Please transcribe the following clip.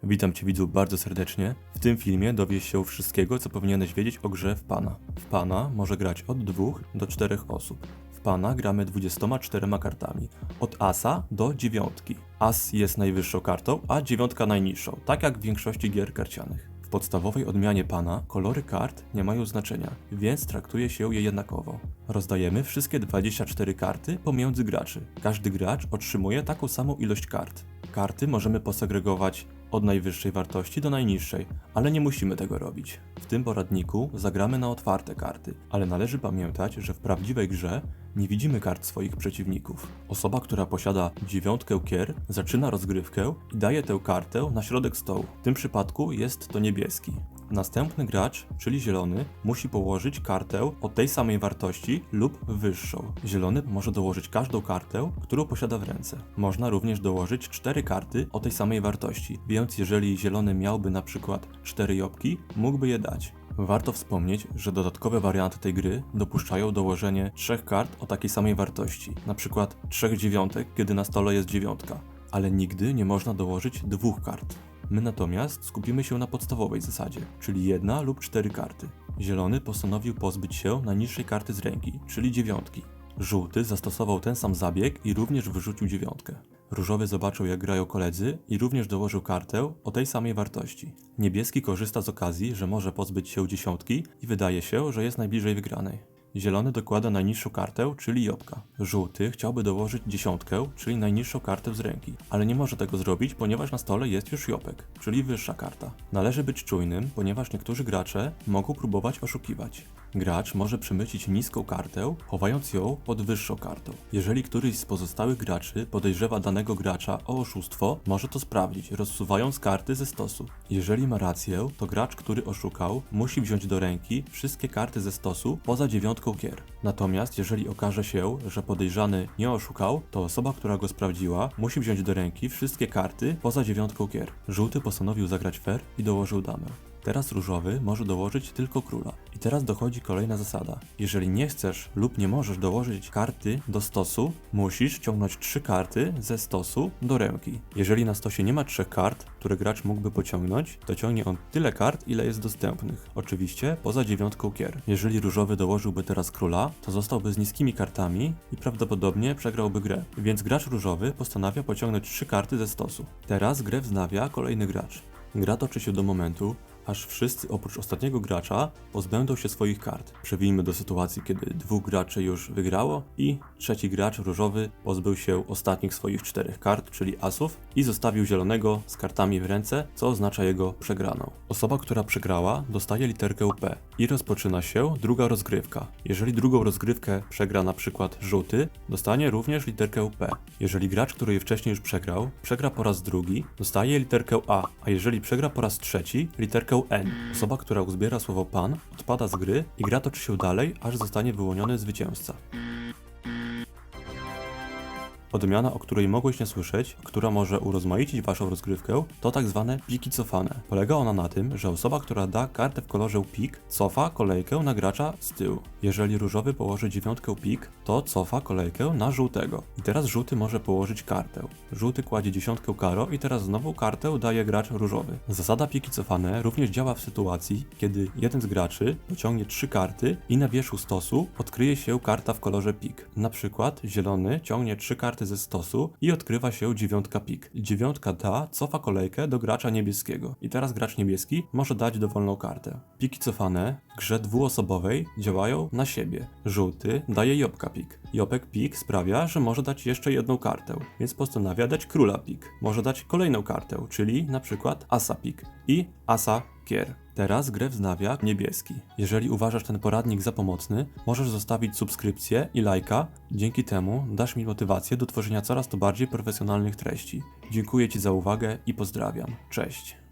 Witam Cię widzu bardzo serdecznie. W tym filmie dowiesz się wszystkiego, co powinieneś wiedzieć o grze w Pana. W Pana może grać od 2 do 4 osób. W Pana gramy 24 kartami, od asa do dziewiątki. As jest najwyższą kartą, a dziewiątka najniższą, tak jak w większości gier karcianych. W podstawowej odmianie Pana kolory kart nie mają znaczenia, więc traktuje się je jednakowo. Rozdajemy wszystkie 24 karty pomiędzy graczy. Każdy gracz otrzymuje taką samą ilość kart. Karty możemy posegregować od najwyższej wartości do najniższej, ale nie musimy tego robić. W tym poradniku zagramy na otwarte karty, ale należy pamiętać, że w prawdziwej grze nie widzimy kart swoich przeciwników. Osoba, która posiada dziewiątkę kier, zaczyna rozgrywkę i daje tę kartę na środek stołu. W tym przypadku jest to niebieski. Następny gracz, czyli zielony, musi położyć kartę o tej samej wartości lub wyższą. Zielony może dołożyć każdą kartę, którą posiada w ręce. Można również dołożyć 4 karty o tej samej wartości, więc jeżeli zielony miałby na przykład 4 jopki, mógłby je dać. Warto wspomnieć, że dodatkowe warianty tej gry dopuszczają dołożenie 3 kart o takiej samej wartości, na przykład 3 dziewiątek, kiedy na stole jest dziewiątka, ale nigdy nie można dołożyć 2 kart. My natomiast skupimy się na podstawowej zasadzie, czyli 1 lub 4 karty. Zielony postanowił pozbyć się najniższej karty z ręki, czyli dziewiątki. Żółty zastosował ten sam zabieg i również wyrzucił dziewiątkę. Różowy zobaczył, jak grają koledzy i również dołożył kartę o tej samej wartości. Niebieski korzysta z okazji, że może pozbyć się dziesiątki i wydaje się, że jest najbliżej wygranej. Zielony dokłada najniższą kartę, czyli jopka. Żółty chciałby dołożyć dziesiątkę, czyli najniższą kartę z ręki, ale nie może tego zrobić, ponieważ na stole jest już jopek, czyli wyższa karta. Należy być czujnym, ponieważ niektórzy gracze mogą próbować oszukiwać. Gracz może przemycić niską kartę, chowając ją pod wyższą kartą. Jeżeli któryś z pozostałych graczy podejrzewa danego gracza o oszustwo, może to sprawdzić, rozsuwając karty ze stosu. Jeżeli ma rację, to gracz, który oszukał, musi wziąć do ręki wszystkie karty ze stosu poza dziewiątką gier. Natomiast jeżeli okaże się, że podejrzany nie oszukał, to osoba, która go sprawdziła, musi wziąć do ręki wszystkie karty poza dziewiątką gier. Żółty postanowił zagrać fair i dołożył damę. Teraz różowy może dołożyć tylko króla. I teraz dochodzi kolejna zasada. Jeżeli nie chcesz lub nie możesz dołożyć karty do stosu, musisz ciągnąć 3 karty ze stosu do ręki. Jeżeli na stosie nie ma 3 kart, które gracz mógłby pociągnąć, to ciągnie on tyle kart, ile jest dostępnych. Oczywiście poza dziewiątką gier. Jeżeli różowy dołożyłby teraz króla, to zostałby z niskimi kartami i prawdopodobnie przegrałby grę. Więc gracz różowy postanawia pociągnąć 3 karty ze stosu. Teraz grę wznawia kolejny gracz. Gra toczy się do momentu, aż wszyscy oprócz ostatniego gracza pozbędą się swoich kart. Przewijmy do sytuacji, kiedy 2 graczy już wygrało i trzeci gracz różowy pozbył się ostatnich swoich 4 kart, czyli asów, i zostawił zielonego z kartami w ręce, co oznacza jego przegraną. Osoba, która przegrała, dostaje literkę P i rozpoczyna się druga rozgrywka. Jeżeli drugą rozgrywkę przegra na przykład żółty, dostanie również literkę P. Jeżeli gracz, który je wcześniej już przegrał, przegra po raz drugi, dostaje literkę a jeżeli przegra po raz trzeci, literkę N. Osoba, która uzbiera słowo pan, odpada z gry i gra toczy się dalej, aż zostanie wyłoniony zwycięzca. Odmiana, o której mogłeś nie słyszeć, która może urozmaicić waszą rozgrywkę, to tak zwane piki cofane. Polega ona na tym, że osoba, która da kartę w kolorze pik, cofa kolejkę na gracza z tyłu. Jeżeli różowy położy dziewiątkę pik, to cofa kolejkę na żółtego. I teraz żółty może położyć kartę. Żółty kładzie dziesiątkę karo i teraz znowu kartę daje gracz różowy. Zasada piki cofane również działa w sytuacji, kiedy jeden z graczy pociągnie 3 karty i na wierzchu stosu odkryje się karta w kolorze pik. Na przykład zielony ciągnie 3 karty ze stosu i odkrywa się dziewiątka pik. Dziewiątka ta cofa kolejkę do gracza niebieskiego. I teraz gracz niebieski może dać dowolną kartę. Piki cofane w grze dwuosobowej działają na siebie. Żółty daje jopka pik. Jopek pik sprawia, że może dać jeszcze jedną kartę, więc postanawia dać króla pik. Może dać kolejną kartę, czyli na przykład asa pik i asa kier. Teraz grę wznawia niebieski. Jeżeli uważasz ten poradnik za pomocny, możesz zostawić subskrypcję i lajka. Dzięki temu dasz mi motywację do tworzenia coraz to bardziej profesjonalnych treści. Dziękuję Ci za uwagę i pozdrawiam. Cześć!